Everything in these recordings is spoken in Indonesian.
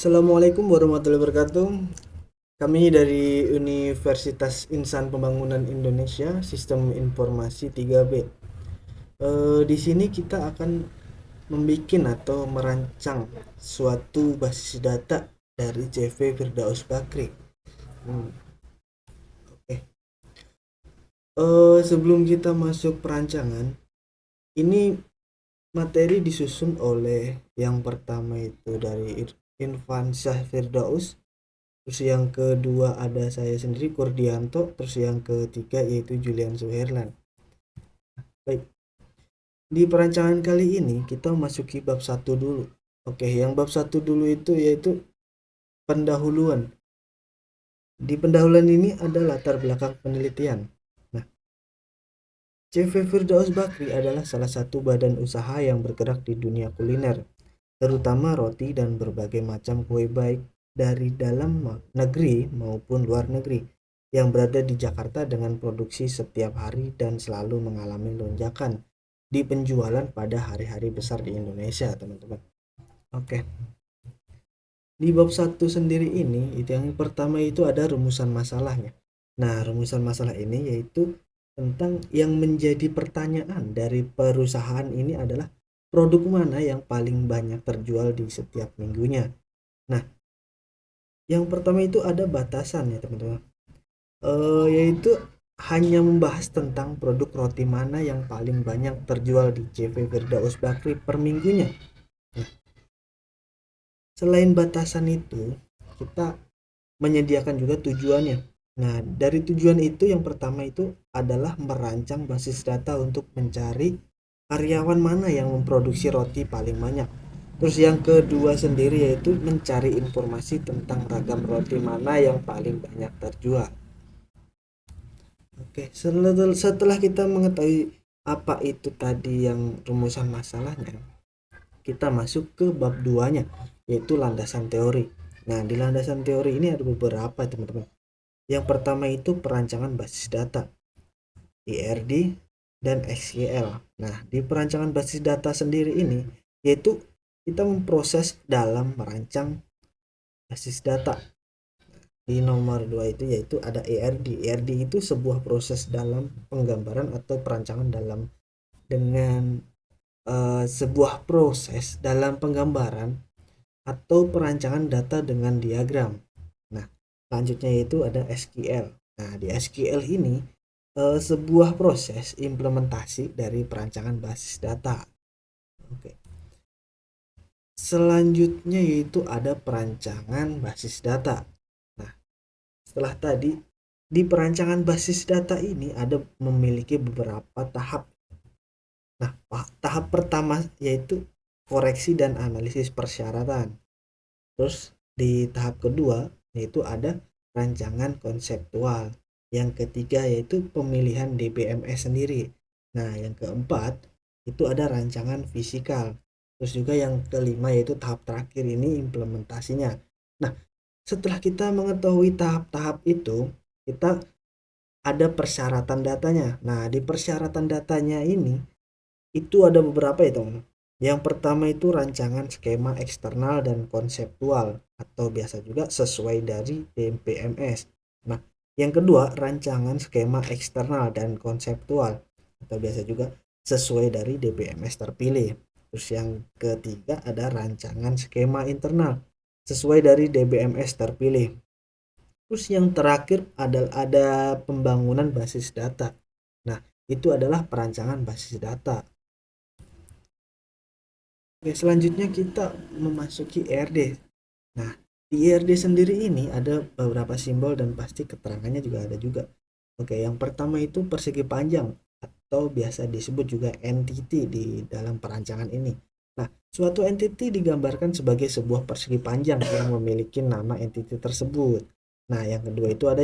Assalamualaikum warahmatullahi wabarakatuh. Kami dari Universitas Insan Pembangunan Indonesia, Sistem Informasi 3B. Di sini kita akan membuat atau merancang suatu basis data dari CV Firdaus Bakri. Hmm, Oke. Sebelum kita masuk perancangan, ini materi disusun oleh yang pertama itu dari Irfansyah Firdaus. Terus yang kedua ada saya sendiri Kurdianto, terus yang ketiga yaitu Julian Suherlan. Baik, di perancangan kali ini kita masuki bab satu dulu. Oke, yang bab satu dulu itu yaitu pendahuluan. Di pendahuluan ini ada latar belakang penelitian. Nah, CV Firdaus Bakri adalah salah satu badan usaha yang bergerak di dunia kuliner, terutama roti dan berbagai macam kue baik dari dalam negeri maupun luar negeri yang berada di Jakarta dengan produksi setiap hari dan selalu mengalami lonjakan di penjualan pada hari-hari besar di Indonesia, teman-teman. Oke, di bab satu sendiri ini, itu yang pertama itu ada rumusan masalahnya. Nah, rumusan masalah ini yaitu tentang yang menjadi pertanyaan dari perusahaan ini adalah produk mana yang paling banyak terjual di setiap minggunya. Nah, yang pertama itu ada batasan ya teman-teman. Yaitu hanya membahas tentang produk roti mana yang paling banyak terjual di CV Firdaus Bakri per minggunya. Nah, selain batasan itu, kita menyediakan juga tujuannya. Nah, dari tujuan itu yang pertama itu adalah merancang basis data untuk mencari karyawan mana yang memproduksi roti paling banyak. Terus yang kedua sendiri yaitu mencari informasi tentang ragam roti mana yang paling banyak terjual. Oke, setelah kita mengetahui apa itu tadi yang rumusan masalahnya, kita masuk ke bab 2-nya, yaitu landasan teori. Nah, di landasan teori ini ada beberapa, teman-teman. Yang pertama itu perancangan basis data, IRD dan SQL. Nah, di perancangan basis data sendiri ini, yaitu kita memproses dalam merancang basis data. Di nomor 2 itu yaitu ada ERD. ERD itu sebuah proses dalam penggambaran atau perancangan dalam dengan sebuah proses dalam penggambaran atau perancangan data dengan diagram. Nah, selanjutnya itu ada SQL. Nah, di SQL ini sebuah proses implementasi dari perancangan basis data. Oke. Selanjutnya yaitu ada perancangan basis data. Nah, setelah tadi di perancangan basis data ini ada memiliki beberapa tahap. Nah, tahap pertama yaitu koreksi dan analisis persyaratan. Terus di tahap kedua yaitu ada rancangan konseptual. Yang ketiga yaitu pemilihan DBMS sendiri. Nah, yang keempat itu ada rancangan fisikal. Terus juga yang kelima yaitu tahap terakhir ini implementasinya. Nah, setelah kita mengetahui tahap-tahap itu, kita ada persyaratan datanya. Nah, di persyaratan datanya ini itu ada beberapa ya teman. Yang pertama itu rancangan skema eksternal dan konseptual atau biasa juga sesuai dari DPMS. Nah, yang kedua rancangan skema eksternal dan konseptual atau biasa juga sesuai dari DPMS terpilih. Terus yang ketiga ada rancangan skema internal sesuai dari DBMS terpilih. Terus yang terakhir ada pembangunan basis data. Nah, itu adalah perancangan basis data. Oke, selanjutnya kita memasuki ERD. Nah, di ERD sendiri ini ada beberapa simbol dan pasti keterangannya juga ada juga. Oke, yang pertama itu persegi panjang atau biasa disebut juga entity di dalam perancangan ini. Nah, suatu entity digambarkan sebagai sebuah persegi panjang yang memiliki nama entity tersebut. Nah, yang kedua itu ada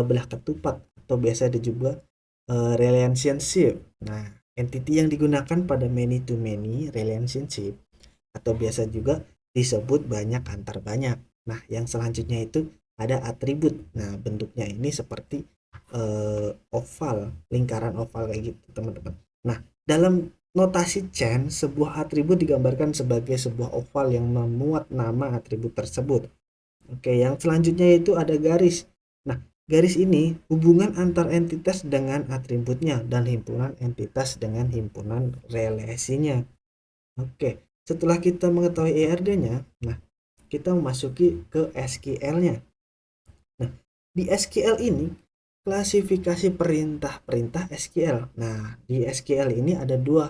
belah ketupat atau biasa disebut relationship. Nah, entity yang digunakan pada many to many relationship atau biasa juga disebut banyak antar banyak. Nah, yang selanjutnya itu ada atribut. Nah, bentuknya ini seperti oval, lingkaran oval kayak gitu, teman-teman. Nah, dalam notasi chain, sebuah atribut digambarkan sebagai sebuah oval yang memuat nama atribut tersebut. Oke, yang selanjutnya itu ada garis. Nah, garis ini hubungan antar entitas dengan atributnya dan himpunan entitas dengan himpunan relasinya. Oke, setelah kita mengetahui ERD-nya, nah kita memasuki ke SQL-nya. Nah, di SQL ini klasifikasi perintah-perintah SQL. Nah, di SQL ini ada dua,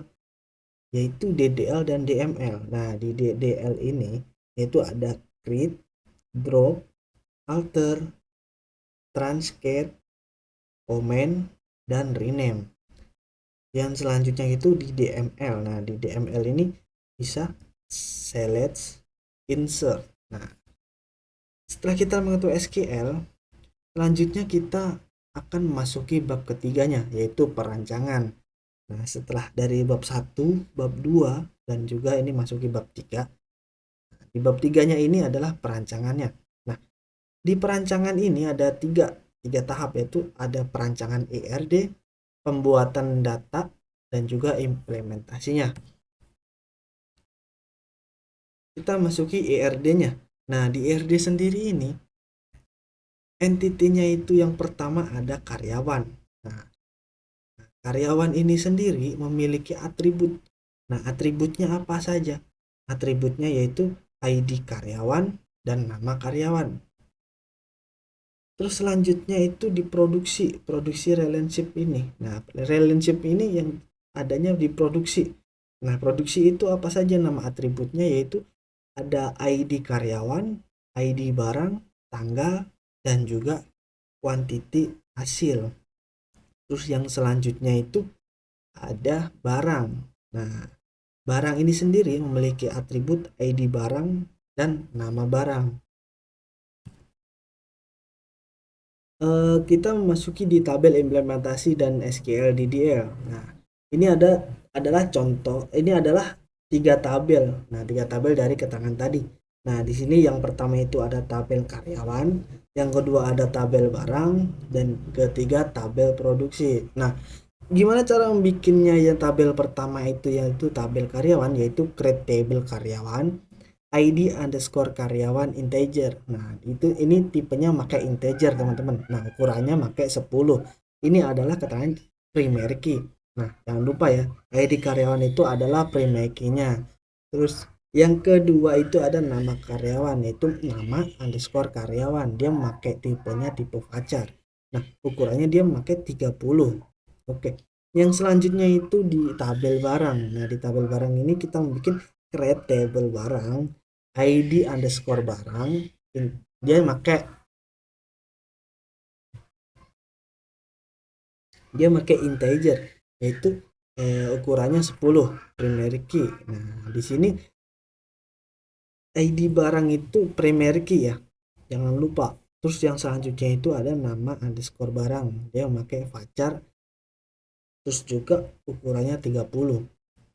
yaitu DDL dan DML. Nah, di DDL ini yaitu ada create, drop, alter, transcat, comment, dan rename. Yang selanjutnya itu di DML. Nah, di DML ini bisa select, insert. Nah, setelah kita mengetahui SQL, selanjutnya kita akan memasuki bab ketiganya, yaitu perancangan. Nah, setelah dari bab 1, bab 2, dan juga ini masuki bab 3. Di bab 3-nya ini adalah perancangannya. Nah, di perancangan ini ada tiga tahap, yaitu ada perancangan ERD, pembuatan data, dan juga implementasinya. Kita masuki ERD-nya. Nah, di ERD sendiri ini entitinya itu yang pertama ada karyawan. Nah, karyawan ini sendiri memiliki atribut. Nah, atributnya apa saja? Atributnya yaitu ID karyawan dan nama karyawan. Terus selanjutnya itu di produksi relationship ini. Nah, relationship ini yang adanya di produksi. Nah, produksi itu apa saja nama atributnya, yaitu ada ID karyawan, ID barang, tanggal, dan juga quantity hasil. Terus yang selanjutnya itu ada barang. Nah, barang ini sendiri memiliki atribut ID barang dan nama barang. Kita memasuki di tabel implementasi dan SQL DDL. Nah, ini adalah contoh, ini adalah tiga tabel. Nah, tiga tabel dari keterangan tadi. Nah, di sini yang pertama itu ada tabel karyawan, yang kedua ada tabel barang, dan ketiga tabel produksi. Nah, gimana cara membikinnya? Yang tabel pertama itu yaitu tabel karyawan, yaitu create table karyawan, ID underscore karyawan integer. Nah, ini tipenya pakai integer, teman-teman. Nah, ukurannya pakai 10. Ini adalah keterangan primary key. Nah, jangan lupa ya, ID karyawan itu adalah primary key-nya. Terus yang kedua itu ada nama karyawan, yaitu nama underscore karyawan. Dia pakai tipenya tipe varchar. Nah, ukurannya dia pakai 30. Oke. Yang selanjutnya itu di tabel barang. Nah, di tabel barang ini kita bikin create table barang, ID underscore barang, dia pakai integer, yaitu ukurannya 10 primary key. Nah, di sini ID barang itu primary key ya, jangan lupa. Terus yang selanjutnya itu ada nama underscore barang, dia pakai varchar, terus juga ukurannya 30.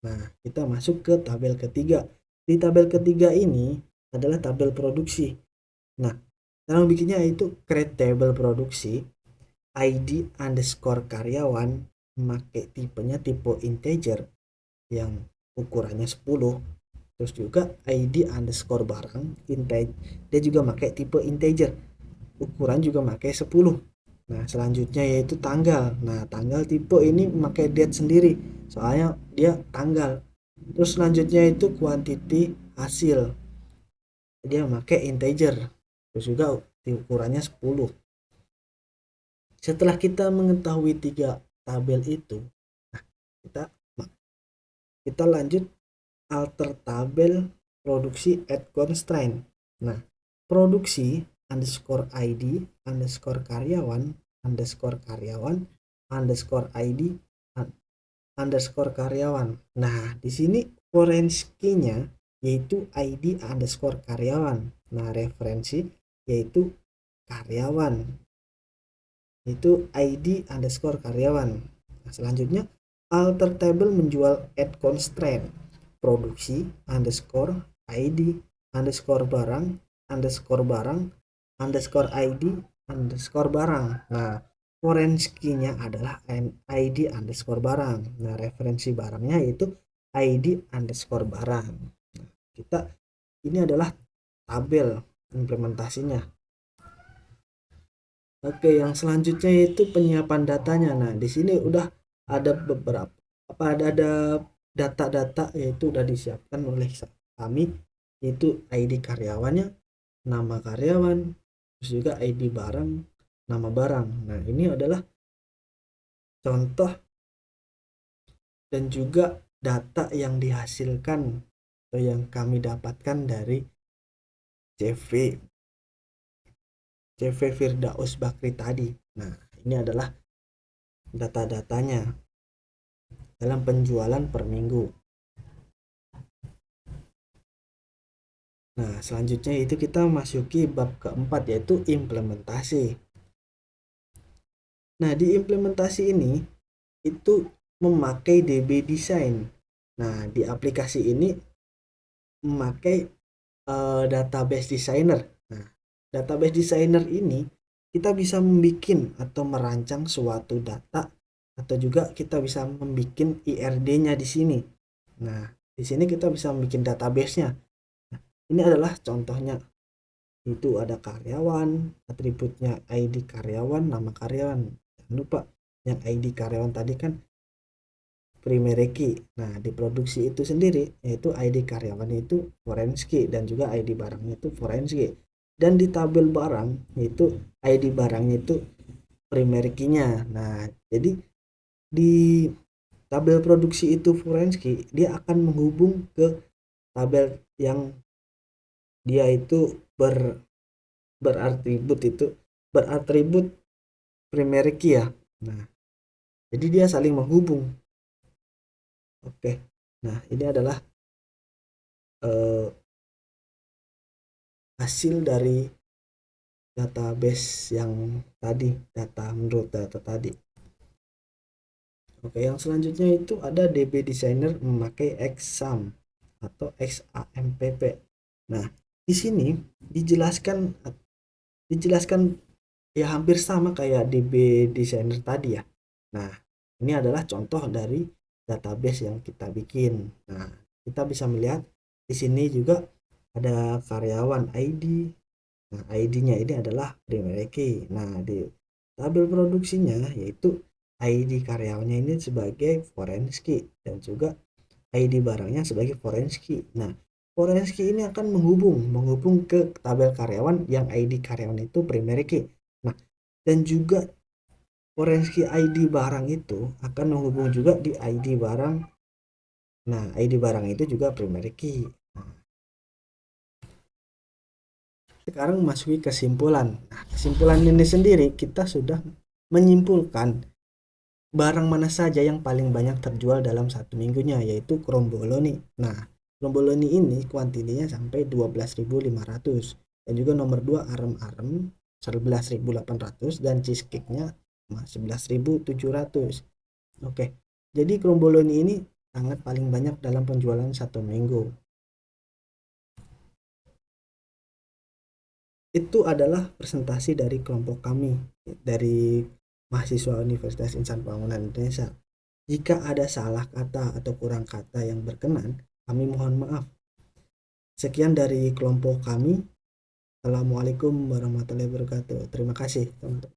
Nah, kita masuk ke tabel ketiga. Di tabel ketiga ini adalah tabel produksi. Nah, cara bikinnya itu create table produksi, ID underscore karyawan, memakai tipenya tipe integer yang ukurannya 10. Terus juga ID underscore barang, dia juga pakai tipe integer, ukuran juga pakai 10. Nah, selanjutnya yaitu tanggal. Nah, tanggal tipe ini memakai date sendiri, soalnya dia tanggal. Terus selanjutnya itu quantity hasil, dia memakai integer, terus juga ukurannya 10. Setelah kita mengetahui tiga tabel itu, nah, kita lanjut alter tabel produksi add constraint. Nah, produksi underscore ID underscore karyawan underscore ID underscore karyawan. Nah, di sini forensinya yaitu ID underscore karyawan. Nah, referensi yaitu karyawan, itu ID underscore karyawan. Nah, selanjutnya alter table menjual add constraint produksi underscore ID underscore barang underscore ID underscore barang. Nah, foreign key-nya adalah ID underscore barang. Nah, referensi barangnya itu ID underscore barang. Nah, ini adalah tabel implementasinya. Oke, yang selanjutnya itu penyiapan datanya. Nah, di sini udah ada beberapa ada data-data yaitu udah disiapkan oleh kami, yaitu ID karyawannya, nama karyawan, terus juga ID barang, nama barang. Nah, ini adalah contoh dan juga data yang dihasilkan atau yang kami dapatkan dari CV Firdaus Bakri tadi. Nah, ini adalah data-datanya dalam penjualan per minggu. Nah, selanjutnya itu kita masuki bab keempat, yaitu implementasi. Nah, di implementasi ini itu memakai DB Design. Nah, di aplikasi ini memakai database designer. Nah, database designer ini kita bisa membuat atau merancang suatu data, atau juga kita bisa membuat IRD-nya di sini. Nah, di sini kita bisa membuat database-nya. Nah, ini adalah contohnya. Itu ada karyawan, atributnya ID karyawan, nama karyawan. Jangan lupa yang ID karyawan tadi kan primary key. Nah, di produksi itu sendiri yaitu ID karyawan itu foreign key dan juga ID barangnya itu foreign key. Dan di tabel barang yaitu ID barangnya itu primary key-nya. Nah, jadi di tabel produksi itu foreign key, dia akan menghubung ke tabel yang dia itu beratribut primary key ya. Nah, jadi dia saling menghubung. Oke. Nah, ini adalah hasil dari database yang tadi, menurut data tadi. Oke, yang selanjutnya itu ada DB Designer memakai XAMPP atau XAMPP. Nah, di sini dijelaskan ya hampir sama kayak DB Designer tadi ya. Nah, ini adalah contoh dari database yang kita bikin. Nah, kita bisa melihat di sini juga ada karyawan ID. Nah, ID-nya ini adalah primary key. Nah, di tabel produksinya yaitu ID karyawannya ini sebagai foreign key dan juga ID barangnya sebagai foreign key. Nah, foreign key ini akan menghubung ke tabel karyawan yang ID karyawan itu primary key. Nah, dan juga foreign key ID barang itu akan menghubung juga di ID barang. Nah, ID barang itu juga primary key. Nah, sekarang masuki kesimpulan. Nah, kesimpulan ini sendiri kita sudah menyimpulkan barang mana saja yang paling banyak terjual dalam satu minggunya, yaitu kromboloni. Nah, kromboloni ini kuantitinya sampai 12.500 dan juga nomor 2 arem-arem 11.800 dan cheesecake-nya 11.700. Oke. Jadi kromboloni ini sangat paling banyak dalam penjualan satu minggu. Itu adalah presentasi dari kelompok kami, dari mahasiswa Universitas Insan Pembangunan Indonesia. Jika ada salah kata atau kurang kata yang berkenan, kami mohon maaf. Sekian dari kelompok kami. Assalamualaikum warahmatullahi wabarakatuh. Terima kasih, teman-teman.